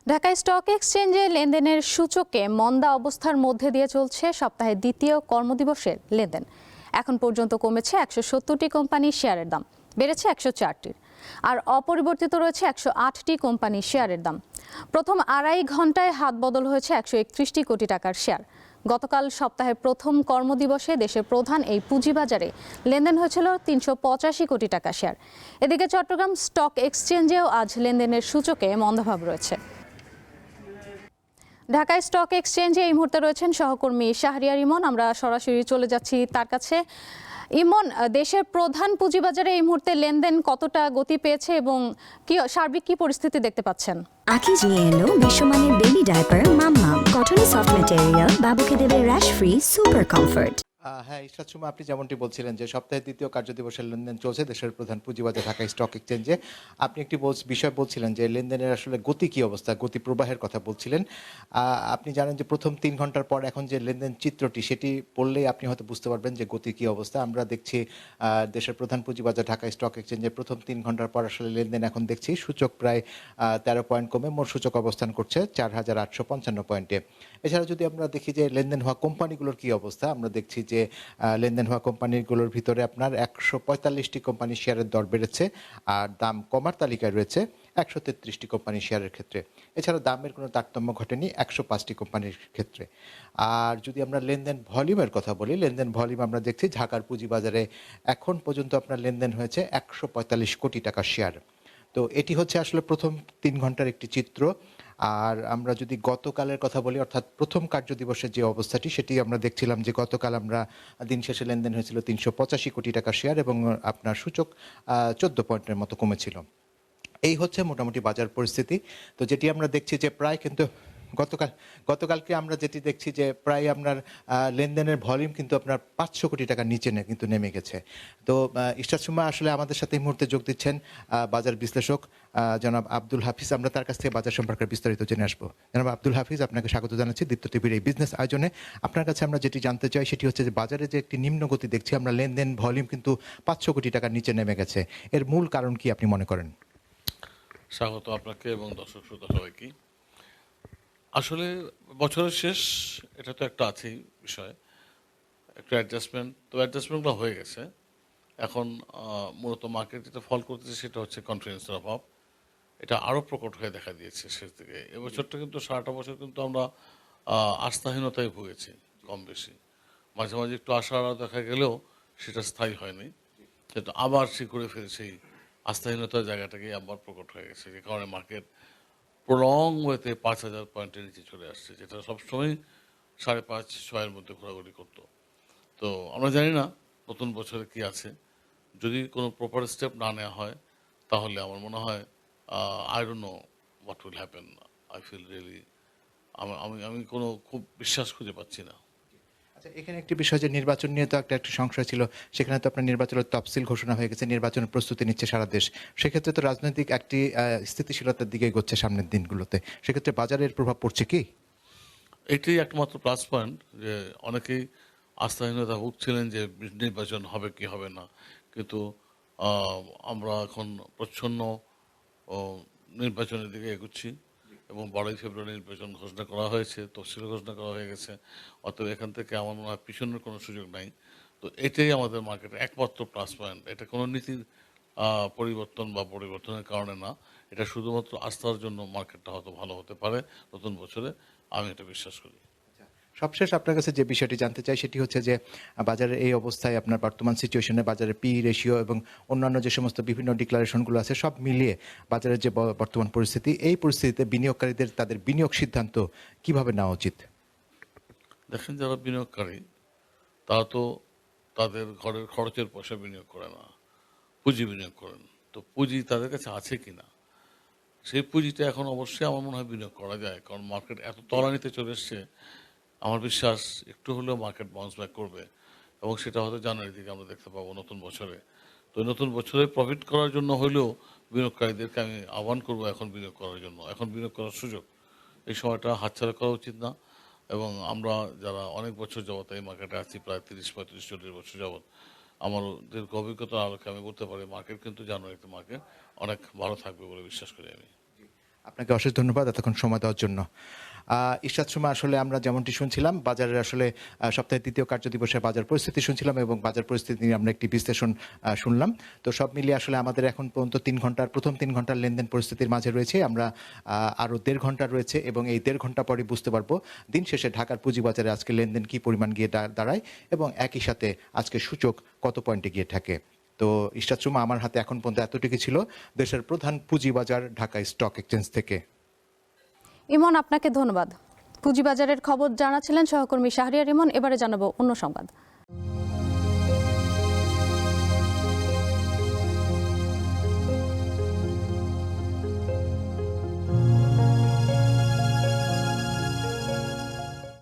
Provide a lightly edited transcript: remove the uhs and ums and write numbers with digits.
Dhaka stock এক্সচেঞ্জে লেনদেনের সূচকে মন্দা অবস্থার মধ্যে দিয়ে চলছে সপ্তাহের দ্বিতীয় কর্মদিবসের লেনদেন। এখন পর্যন্ত কমেছে ১৭০টি কোম্পানির শেয়ারের দাম, বেড়েছে ১০৪টির, আর অপরিবর্তিত রয়েছে ১০৮টি কোম্পানির শেয়ারের দাম। প্রথম আড়াই ঘন্টায় হাত বদল হয়েছে ১৩১টি কোটি টাকার শেয়ার। গতকাল সপ্তাহের প্রথম কর্মদিবসে দেশের প্রধান এই পুঁজিবাজারে লেনদেন হয়েছিল ৩৮৫ কোটি টাকা শেয়ার। এদিকে চট্টগ্রাম স্টক এক্সচেঞ্জেও আজ লেনদেনের সূচকে মন্দাভাব রয়েছে। ঢাকা স্টক এক্সচেঞ্জে এই মুহূর্তে রয়েছেন সহকর্মী শাহরিয়ার ইমন। আমরা সরাসরি চলে যাচ্ছি তার কাছে। ইমন, দেশের প্রধান পুঁজিবাজারে এই মুহূর্তে লেনদেন কতটা গতি পেয়েছে এবং সার্বিক কি পরিস্থিতি দেখতে পাচ্ছেন? আকিজ নিয়ে এলো বিশ্বমানের বেবি ডায়াপার মাম্মাম, কটনে সফট ম্যাটেরিয়াল, বাবুকে দেবে র্যাশ ফ্রি সুপার কমফর্ট। হ্যাঁ, ইশরাত সুমা, আপনি যেমনটি বলছিলেন যে সপ্তাহের দ্বিতীয় কার্যদিবসের লেনদেন চলছে দেশের প্রধান পুঁজিবাজার ঢাকা স্টক এক্সচেঞ্জে। আপনি একটি বিষয় বলছিলেন যে লেনদেনের আসলে গতি কী অবস্থা, গতি প্রবাহের কথা বলছিলেন। আপনি জানেন যে প্রথম 3 ঘন্টার পর এখন যে লেনদেন চিত্রটি সেটি পড়লেই আপনি হয়তো বুঝতে পারবেন যে গতি কী অবস্থা। আমরা দেখছি দেশের প্রধান পুঁজিবাজার ঢাকা স্টক এক্সচেঞ্জের প্রথম 3 ঘন্টার পর আসলে লেনদেন এখন দেখছি সূচক প্রায় 13 পয়েন্ট কমে মোট সূচক অবস্থান করছে ৪,৮৫৫ পয়েন্টে। এছাড়া যদি আমরা দেখি যে লেনদেন হওয়া কোম্পানিগুলোর কী অবস্থা, আমরা দেখছি যে লেনদেন হওয়া কোম্পানিগুলোর ভিতরে আপনার ১৪৫টি কোম্পানির শেয়ারের দর বেড়েছে, আর দাম কমার তালিকায় রয়েছে ১৩৩টি কোম্পানির শেয়ারের ক্ষেত্রে। এছাড়া দামের কোনো তারতম্য ঘটেনি ১০৫টি কোম্পানির ক্ষেত্রে। আর যদি আমরা লেনদেন ভলিউমের কথা বলি, লেনদেন ভলিউম আমরা দেখছি ঢাকার পুঁজিবাজারে এখন পর্যন্ত আপনার লেনদেন হয়েছে ১৪৫ কোটি টাকার শেয়ার। তো এটি হচ্ছে আসলে প্রথম ৩ ঘন্টার একটি চিত্র। আর আমরা যদি গতকালের কথা বলি, অর্থাৎ প্রথম কার্যদিবসের যে অবস্থাটি সেটি আমরা দেখছিলাম যে গতকাল আমরা দিন শেষে লেনদেন হয়েছিল ৩৮৫ কোটি টাকা শেয়ার এবং আপনার সূচক ১৪ পয়েন্টের মতো কমেছিল। এই হচ্ছে মোটামুটি বাজার পরিস্থিতি। তো যেটি আমরা দেখছি যে প্রায় কিন্তু গতকালকে আমরা যেটি দেখছি যে প্রায় আপনার লেনদেনের ভলিউম কিন্তু আপনার ৫০০ কোটি টাকার নিচে কিন্তু নেমে গেছে। তো ইশরাত সুমা আসলে আমাদের সাথে এই মুহূর্তে যোগ দিচ্ছেন বাজার বিশ্লেষক জনাব আব্দুল হাফিজ। আমরা তার কাছ থেকে বাজার সম্পর্কে বিস্তারিত জেনে আসবো। জনাব আব্দুল হাফিজ, আপনাকে স্বাগত জানাচ্ছি দীপ্ত টিভির এই বিজনেস আয়োজনে। আপনার কাছে আমরা যেটি জানতে চাই সেটি হচ্ছে যে বাজারে যে একটি নিম্ন গতি দেখছি আমরা, লেনদেন ভলিউম কিন্তু ৫০০ কোটি টাকার নিচে নেমে গেছে, এর মূল কারণ কি আপনি মনে করেন? স্বাগত আপনাকে এবং দর্শক শ্রোতা সবাইকে। আসলে বছরের শেষ, এটা তো একটা আছেই বিষয়, একটা অ্যাডজাস্টমেন্ট, তো অ্যাডজাস্টমেন্টগুলো হয়ে গেছে। এখন মূলত মার্কেট যেটা ফল করতেছে সেটা হচ্ছে কনফিডেন্সের অভাব। এটা আরও প্রকট হয়ে দেখা দিয়েছে শেষ দিকে। এবছরটা কিন্তু সারাটা বছর কিন্তু আমরা আস্থাহীনতায় ভুগেছি কম বেশি। মাঝে মাঝে একটু আশা দেখা গেলেও সেটা স্থায়ী হয়নি, কিন্তু আবার শিকড়ে ফেলে সেই আস্থাহীনতার জায়গাটাকে আবার প্রকট হয়ে গেছে, যে কারণে মার্কেট প্রলং ওয়েতে ৫,০০০ পয়েন্টের নিচে চলে আসছে, যেটা সবসময় ৫.৫-৬-এর মধ্যে ঘোরাঘুরি করতো। তো আমরা জানি না নতুন বছরে কি আছে। যদি কোনো প্রপার স্টেপ না নেওয়া হয় তাহলে আমার মনে হয় I don't know what will happen. I feel really আমি কোনো খুব বিশ্বাস খুঁজে পাচ্ছি না। আচ্ছা, এখানে একটি বিষয় যে নির্বাচন নিয়ে তো একটা সংশয় ছিল, সেখানে তো আপনার নির্বাচনের তফসিল ঘোষণা হয়ে গেছে, নির্বাচনের প্রস্তুতি নিচ্ছে সারা দেশ। সেক্ষেত্রে তো রাজনৈতিক একটি স্থিতিশীলতার দিকে এগোচ্ছে সামনের দিনগুলোতে, সেক্ষেত্রে বাজারের প্রভাব পড়ছে কি? এটাই একমাত্র প্লাস পয়েন্ট, যে অনেকেই আস্থাহীনতা ভুগছিলেন যে নির্বাচন হবে কি হবে না, কিন্তু আমরা এখন প্রচ্ছন্ন নির্বাচনের দিকে এগোচ্ছি এবং 12ই ফেব্রুয়ারি নির্বাচন ঘোষণা করা হয়েছে, তফসিল ঘোষণা করা হয়ে গেছে। অতএব এখান থেকে আমার মনে হয় পিছনের কোনো সুযোগ নাই। তো এটাই আমাদের মার্কেটের একমাত্র প্লাস পয়েন্ট। এটা কোনো নীতির পরিবর্তন বা পরিবর্তনের কারণে না, এটা শুধুমাত্র আস্থার জন্য মার্কেটটা হয়তো ভালো হতে পারে নতুন বছরে, আমি এটা বিশ্বাস করি। সবশেষ আপনার কাছে যে বিষয়টি জানতে চাই সেটি হচ্ছে যে বাজারের এই অবস্থায় আপনার বর্তমান সিচুয়েশনে বাজারের পি রেশিও এবং অন্যান্য যে সমস্ত বিভিন্ন ডিক্লারেশনগুলো আছে সব মিলিয়ে বাজারের যে বর্তমান পরিস্থিতি, এই পরিস্থিতিতে বিনিয়োগকারীদের তাদের বিনিয়োগ সিদ্ধান্ত কিভাবে নেওয়া উচিত? দেখেন, যারা বিনিয়োগকারী তারা তো তাদের ঘরের খরচের পয়সা বিনিয়োগ করে না, পুঁজি বিনিয়োগ করেন। তো পুঁজি তাদের কাছে আছে কিনা, সেই পুঁজিটা এখন অবশ্যই আমার মনে হয় বিনিয়োগ করা যায়, কারণ মার্কেট এত তলানিতে চলে এসছে। আমার বিশ্বাস একটু হলেও মার্কেট বাউন্স ব্যাক করবে এবং সেটা হয়তো জানুয়ারির দিকে আমরা দেখতে পাবো নতুন বছরে। তো নতুন বছরে প্রফিট করার জন্য হলেও বিনিয়োগকারীদেরকে আমি আহ্বান করবো এখন বিনিয়োগ করার জন্য। এখন বিনিয়োগ করার সুযোগ, এই সময়টা হাতছাড়া করা উচিত না। এবং আমরা যারা অনেক বছর যাবত এই মার্কেটে আছি, প্রায় ৩০-৩৫-৪০ বছর যাবত, আমার দীর্ঘ অভিজ্ঞতার আলোকে আমি বলতে পারি মার্কেট কিন্তু জানুয়ারিতে মার্কেট অনেক ভালো থাকবে বলে বিশ্বাস করি আমি। আপনাকে অশেষ ধন্যবাদ এতক্ষণ সময় দেওয়ার জন্য। ইশরাত সুমা, আসলে আমরা যেমনটি শুনছিলাম বাজারের আসলে সপ্তাহের দ্বিতীয় কার্যদিবসের বাজার পরিস্থিতি শুনছিলাম এবং বাজার পরিস্থিতি নিয়ে আমরা একটি বিশ্লেষণ শুনলাম। তো সব মিলিয়ে আসলে আমাদের এখন পর্যন্ত প্রথম 3 ঘন্টার লেনদেন পরিস্থিতির মাঝে রয়েছে আমরা। আরও 1.5 ঘন্টা রয়েছে এবং এই 1.5 ঘন্টা পরে বুঝতে পারবো দিন শেষে ঢাকার পুঁজিবাজারে আজকে লেনদেন কী পরিমাণ গিয়ে দাঁড়ায় এবং একই সাথে আজকে সূচক কত পয়েন্টে গিয়ে থাকে। তো ইশরাত সুমা, আমার হাতে এখন পর্যন্ত এতটুকু ছিল দেশের প্রধান পুঁজিবাজার ঢাকা স্টক এক্সচেঞ্জ থেকে। ইমন, আপনাকে ধন্যবাদ। পুঁজিবাজারের খবর জানাচ্ছিলেন সহকর্মী শাহরিয়ার ইমন। এবারে জানাবো অন্য সংবাদ।